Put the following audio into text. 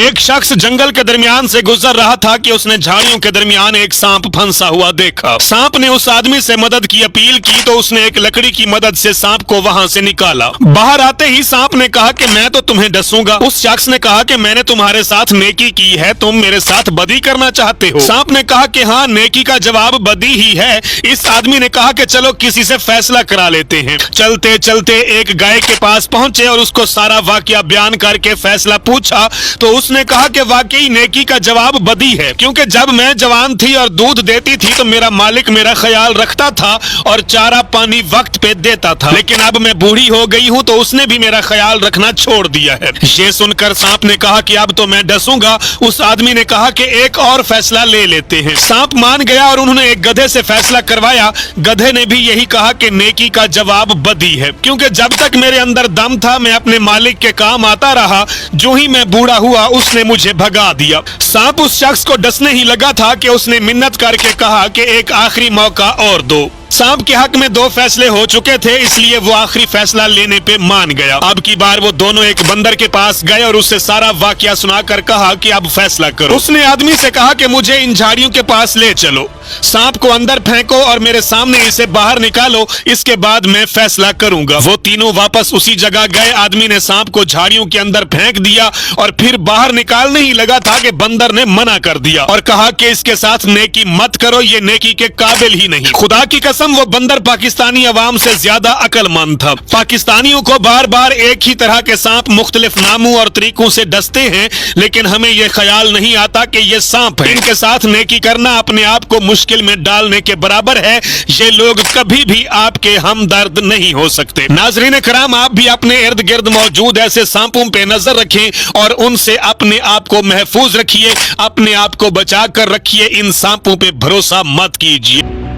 एक शख्स जंगल के दरमियान से गुजर रहा था कि उसने झाड़ियों के दरमियान एक सांप फंसा हुआ देखा। सांप ने उस आदमी से मदद की अपील की तो उसने एक लकड़ी की मदद से सांप को वहां से निकाला। बाहर आते ही सांप ने कहा कि मैं तो तुम्हें डसूंगा। उस शख्स ने कहा कि मैंने तुम्हारे साथ नेकी की है, तुम मेरे साथ बदी करना चाहते हो। सांप ने कहा कि हाँ, नेकी का जवाब बदी ही है। इस आदमी ने कहा कि चलो किसी से फैसला करा लेते हैं। चलते चलते एक गाय के पास पहुंचे और उसको सारा वाकया बयान करके फैसला पूछा तो उसने कहा कि वाकई नेकी का जवाब बदी है, क्योंकि जब मैं जवान थी और दूध देती थी तो मेरा मालिक मेरा ख्याल रखता था और चारा पानी वक्त पे देता था, लेकिन अब मैं बूढ़ी हो गई हूँ तो उसने भी मेरा ख्याल रखना छोड़ दिया है। ये सुनकर सांप ने कहा कि अब तो मैं डसूंगा। उस आदमी ने कहा कि एक और फैसला ले लेते हैं। सांप मान गया और उन्होंने एक गधे से फैसला करवाया। गधे ने भी यही कहा कि नेकी का जवाब बदी है, क्योंकि जब तक मेरे अंदर दम था मैं अपने मालिक के काम आता रहा। जो ही मैं बूढ़ा हुआ उसने मुझे भगा दिया। सांप उस शख्स को डसने ही लगा था कि उसने मिन्नत करके कहा कि एक आखिरी मौका और दो। सांप के हक में दो फैसले हो चुके थे, इसलिए वो आखिरी फैसला लेने पे मान गया। अब की बार वो दोनों एक बंदर के पास गए और उससे सारा वाकया सुनाकर कहा कि अब फैसला करो। उसने आदमी से कहा कि मुझे इन झाड़ियों के पास ले चलो, सांप को अंदर फेंको और मेरे सामने इसे बाहर निकालो, इसके बाद मैं फैसला करूंगा। वो तीनों वापस उसी जगह गए। आदमी ने सांप को झाड़ियों के अंदर फेंक दिया और फिर बाहर निकालने ही लगा था कि बंदर ने मना कर दिया और कहा कि इसके साथ नेकी मत करो, ये नेकी के काबिल ही नहीं। खुदा की कसम, वो बंदर पाकिस्तानी अवाम से ज्यादा अक्लमंद था। पाकिस्तानियों को बार बार एक ही तरह के सांप मुख्तलिफ नामों और तरीकों से डसते हैं, लेकिन हमें यह ख्याल नहीं आता कि ये सांप है। इनके साथ नेकी करना अपने आप को मुश्किल में डालने के बराबर है। ये लोग कभी भी आपके हमदर्द नहीं हो सकते। नाज़रीन कराम, आप भी अपने इर्द गिर्द मौजूद ऐसे सांपों पे नजर रखें और उनसे अपने आप को महफूज रखिए, अपने आप को बचा कर रखिए। इन सांपों पे भरोसा मत कीजिए।